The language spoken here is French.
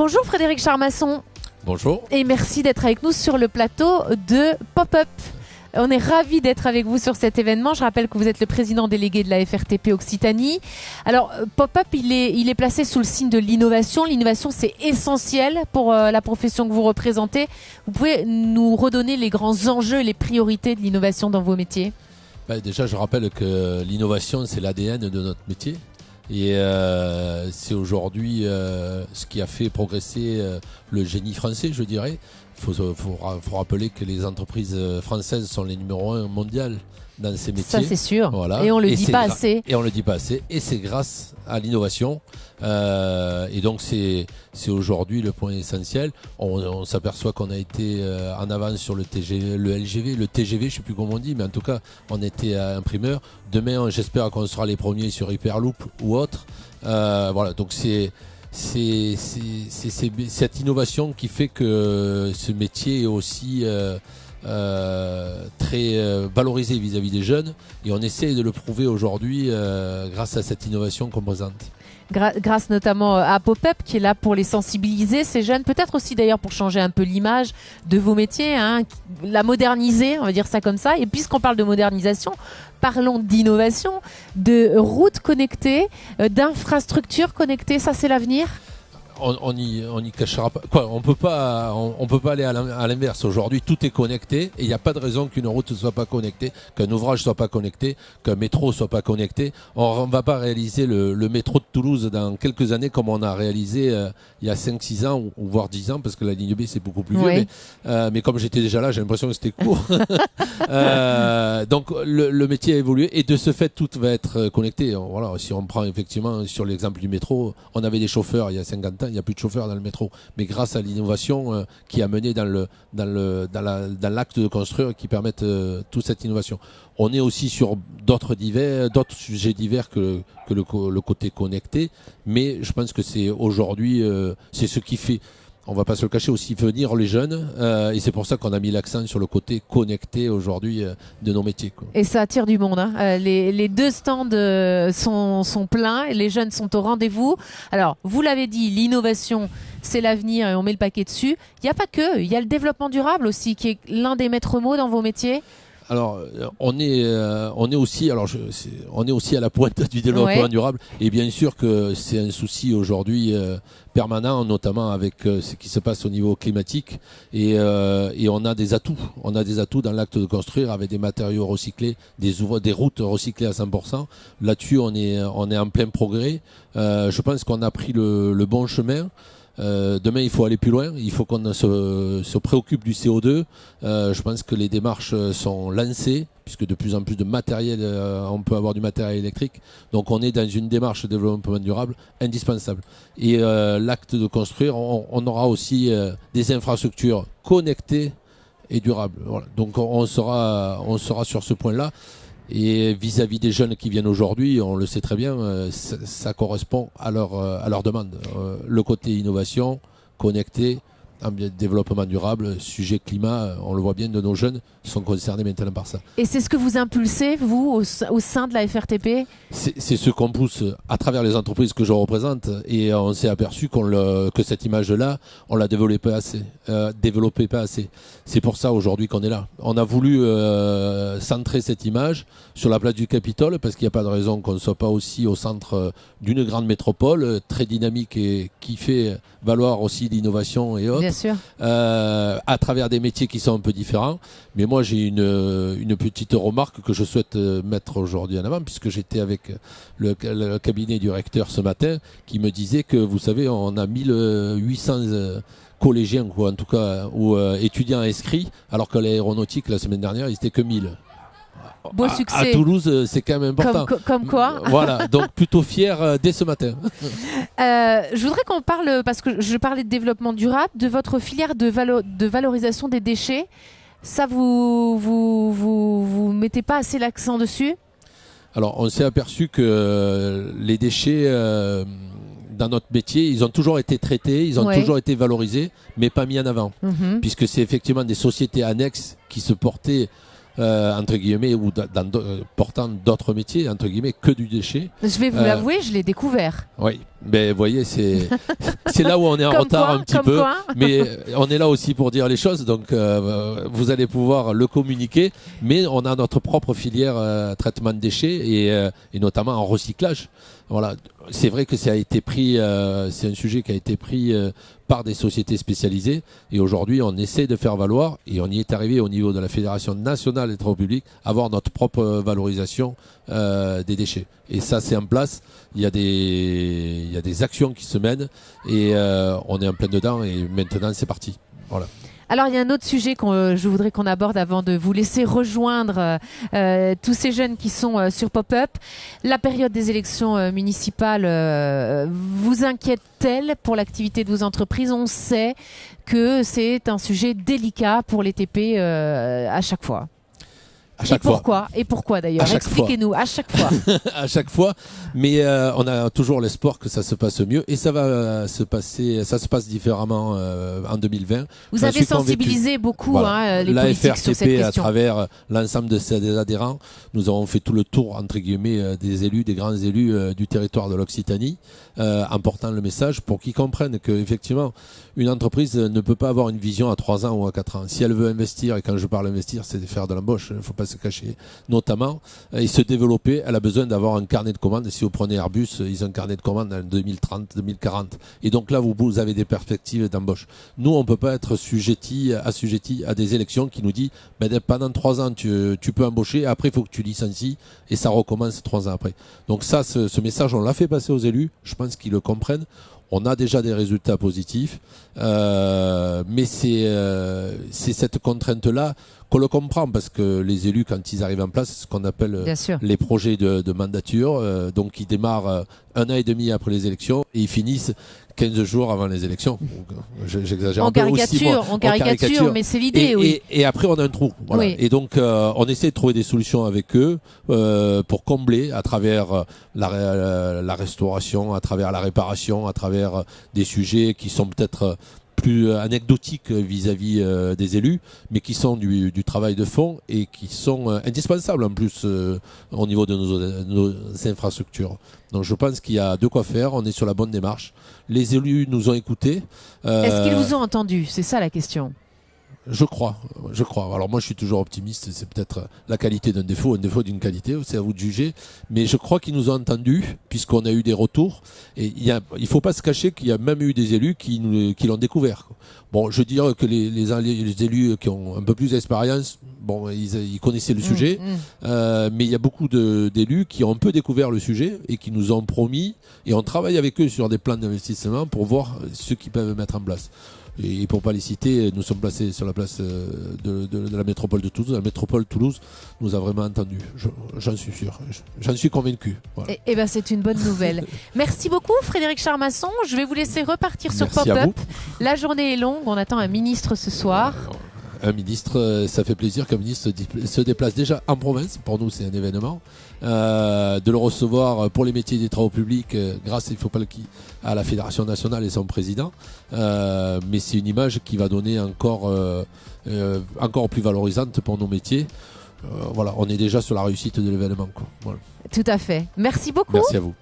Bonjour Frédéric Charmasson. Bonjour. Et merci d'être avec nous sur le plateau de Pop-Up. On est ravis d'être avec vous sur cet événement. Je rappelle que vous êtes le président délégué de la FRTP Occitanie. Alors, Pop-Up, il est placé sous le signe de l'innovation. L'innovation, c'est essentiel pour la profession que vous représentez. Vous pouvez nous redonner les grands enjeux et les priorités de l'innovation dans vos métiers? Déjà, je rappelle que l'innovation, c'est l'ADN de notre métier. Et c'est aujourd'hui ce qui a fait progresser le génie français, je dirais. Il faut rappeler que les entreprises françaises sont les numéros 1 mondial dans ces métiers. Ça, c'est sûr. Voilà. Et on le dit pas assez. Et on le dit pas assez. Et c'est grâce à l'innovation. Et donc, c'est aujourd'hui le point essentiel. On s'aperçoit qu'on a été en avance sur le LGV, le TGV, je sais plus comment on dit, mais en tout cas, on était imprimeur. Demain, j'espère qu'on sera les premiers sur Hyperloop ou autre. Voilà. Donc, c'est cette innovation qui fait que ce métier est aussi très valorisé vis-à-vis des jeunes, et on essaie de le prouver aujourd'hui grâce à cette innovation qu'on présente. Grâce notamment à Pop-Up qui est là pour les sensibiliser, ces jeunes, peut-être aussi d'ailleurs pour changer un peu l'image de vos métiers, hein, la moderniser, on va dire ça comme ça. Et puisqu'on parle de modernisation, parlons d'innovation, de routes connectées, d'infrastructures connectées, ça c'est l'avenir. On y cachera pas. Quoi, on peut pas aller à l'inverse. Aujourd'hui, tout est connecté et il n'y a pas de raison qu'une route ne soit pas connectée, qu'un ouvrage soit pas connecté, qu'un métro soit pas connecté. On va pas réaliser le métro de Toulouse dans quelques années comme on a réalisé il y a 5-6 ans ou voire 10 ans, parce que la ligne B c'est beaucoup plus vieux. Mais comme j'étais déjà là, j'ai l'impression que c'était court. Donc le métier a évolué et de ce fait tout va être connecté. Voilà, si on prend effectivement sur l'exemple du métro, on avait des chauffeurs il y a 50 ans. Il n'y a plus de chauffeurs dans le métro, mais grâce à l'innovation qui a mené dans l'acte de construire, qui permettent toute cette innovation. On est aussi sur d'autres sujets divers que le côté connecté, mais je pense que c'est aujourd'hui c'est ce qui fait, on va pas se le cacher, aussi venir les jeunes, et c'est pour ça qu'on a mis l'accent sur le côté connecté aujourd'hui de nos métiers, quoi. Et ça attire du monde, hein. Les deux stands sont pleins et les jeunes sont au rendez-vous. Alors, vous l'avez dit, l'innovation, c'est l'avenir et on met le paquet dessus. Il n'y a pas que, il y a le développement durable aussi qui est l'un des maîtres mots dans vos métiers. Alors, on est aussi à la pointe du développement durable, et bien sûr que c'est un souci aujourd'hui permanent, notamment avec ce qui se passe au niveau climatique, et on a des atouts. On a des atouts dans l'acte de construire avec des matériaux recyclés, des routes recyclées à 100%. Là-dessus, on est en plein progrès. Je pense qu'on a pris le bon chemin. Demain, il faut aller plus loin. Il faut qu'on se préoccupe du CO2. Je pense que les démarches sont lancées, puisque de plus en plus de matériel, on peut avoir du matériel électrique. Donc, on est dans une démarche de développement durable indispensable. Et l'acte de construire, on aura aussi des infrastructures connectées et durables. Voilà. Donc, on sera sur ce point-là. Et vis-à-vis des jeunes qui viennent aujourd'hui, on le sait très bien, ça correspond à leur demande. Le côté innovation, connecté, développement durable, sujet climat, on le voit bien, de nos jeunes sont concernés maintenant par ça. Et c'est ce que vous impulsez, vous, au sein de la FRTP? C'est ce qu'on pousse à travers les entreprises que je représente, et on s'est aperçu que cette image-là, on l'a développée pas assez. C'est pour ça aujourd'hui qu'on est là. On a voulu centrer cette image sur la place du Capitole, parce qu'il n'y a pas de raison qu'on ne soit pas aussi au centre d'une grande métropole très dynamique et qui fait valoir aussi l'innovation et autres. Bien sûr. À travers des métiers qui sont un peu différents. Mais moi, j'ai une petite remarque que je souhaite mettre aujourd'hui en avant, puisque j'étais avec le cabinet du recteur ce matin, qui me disait que, vous savez, on a 1800 collégiens, ou en tout cas, ou étudiants inscrits, alors que l'aéronautique, la semaine dernière, ils étaient que 1000. Beau succès. À Toulouse, c'est quand même important. Comme quoi. Voilà, donc plutôt fier dès ce matin. Je voudrais qu'on parle, parce que je parlais de développement durable, de votre filière de valorisation des déchets. Ça, vous mettez pas assez l'accent dessus? Alors, on s'est aperçu que les déchets, dans notre métier, ils ont toujours été traités, ils ont toujours été valorisés, mais pas mis en avant. Puisque c'est effectivement des sociétés annexes qui se portaient entre guillemets, ou portant d'autres métiers, entre guillemets, que du déchet. Je vais vous l'avouer, je l'ai découvert. Oui. Ben, vous voyez, c'est là où on est en retard un petit peu, mais on est là aussi pour dire les choses, donc vous allez pouvoir le communiquer, mais on a notre propre filière traitement de déchets et notamment en recyclage. Voilà, c'est vrai que ça a été pris, c'est un sujet qui a été pris par des sociétés spécialisées, et aujourd'hui on essaie de faire valoir, et on y est arrivé au niveau de la Fédération nationale des travaux publics, avoir notre propre valorisation des déchets. Et ça, c'est en place. Il y a des actions qui se mènent, et on est en plein dedans, et maintenant c'est parti. Voilà. Alors, il y a un autre sujet que je voudrais qu'on aborde avant de vous laisser rejoindre tous ces jeunes qui sont sur Pop-Up. La période des élections municipales vous inquiète-t-elle pour l'activité de vos entreprises? On sait que c'est un sujet délicat pour les TP à chaque fois. Et pourquoi d'ailleurs? Expliquez-nous, à chaque fois. À chaque fois, mais on a toujours l'espoir que ça se passe mieux, et ça va se passer, ça se passe différemment en 2020. Vous avez sensibilisé beaucoup les politiques sur cette question. À travers l'ensemble de ses adhérents, nous avons fait tout le tour, entre guillemets, des élus, des grands élus du territoire de l'Occitanie, en portant le message pour qu'ils comprennent que effectivement une entreprise ne peut pas avoir une vision à 3 ans ou à 4 ans. Si elle veut investir, et quand je parle investir, c'est de faire de l'embauche, il ne faut pas se cacher, notamment, et se développer, elle a besoin d'avoir un carnet de commandes. Si vous prenez Airbus, ils ont un carnet de commandes en 2030, 2040. Et donc là, vous avez des perspectives d'embauche. Nous, on peut pas être assujetti à des élections qui nous disent, pendant 3 ans, tu peux embaucher, après, il faut que tu licencies, et ça recommence 3 ans après. Donc ça, ce message, on l'a fait passer aux élus. Je pense qu'ils le comprennent. On a déjà des résultats positifs, mais c'est cette contrainte-là qu'on le comprend, parce que les élus, quand ils arrivent en place, c'est ce qu'on appelle les projets de mandature, donc ils démarrent 1 an et demi après les élections et ils finissent 15 jours avant les élections. J'exagère un peu aussi. On caricature, mais c'est l'idée, oui. Et après, on a un trou. Voilà. Oui. Et donc, on essaie de trouver des solutions avec eux pour combler à travers la restauration, à travers la réparation, à travers des sujets qui sont peut-être plus anecdotiques vis-à-vis des élus, mais qui sont du travail de fond et qui sont indispensables en plus au niveau de nos infrastructures. Donc je pense qu'il y a de quoi faire, on est sur la bonne démarche. Les élus nous ont écoutés. Est-ce qu'ils vous ont entendu? C'est ça la question. Je crois. Alors moi je suis toujours optimiste, c'est peut-être la qualité d'un défaut, un défaut d'une qualité, c'est à vous de juger. Mais je crois qu'ils nous ont entendus, puisqu'on a eu des retours. Et il faut pas se cacher qu'il y a même eu des élus qui l'ont découvert. Bon, je dirais que les élus qui ont un peu plus d'expérience, bon, ils connaissaient le sujet, mais il y a beaucoup d'élus qui ont un peu découvert le sujet et qui nous ont promis, et on travaille avec eux sur des plans d'investissement pour voir ce qu'ils peuvent mettre en place. Et pour pas les citer, nous sommes placés sur la place de la métropole de Toulouse. La métropole Toulouse nous a vraiment entendus. J'en suis sûr. J'en suis convaincu. Voilà. Et ben c'est une bonne nouvelle. Merci beaucoup Frédéric Charmasson. Je vais vous laisser repartir sur Pop-Up. La journée est longue. On attend un ministre ce soir. Un ministre, ça fait plaisir qu'un ministre se déplace déjà en province. Pour nous, c'est un événement. De le recevoir pour les métiers des travaux publics, grâce, il ne faut pas le quitter, à la Fédération nationale et son président. Mais c'est une image qui va donner encore plus valorisante pour nos métiers. Voilà, on est déjà sur la réussite de l'événement. Voilà. Tout à fait. Merci beaucoup. Merci à vous.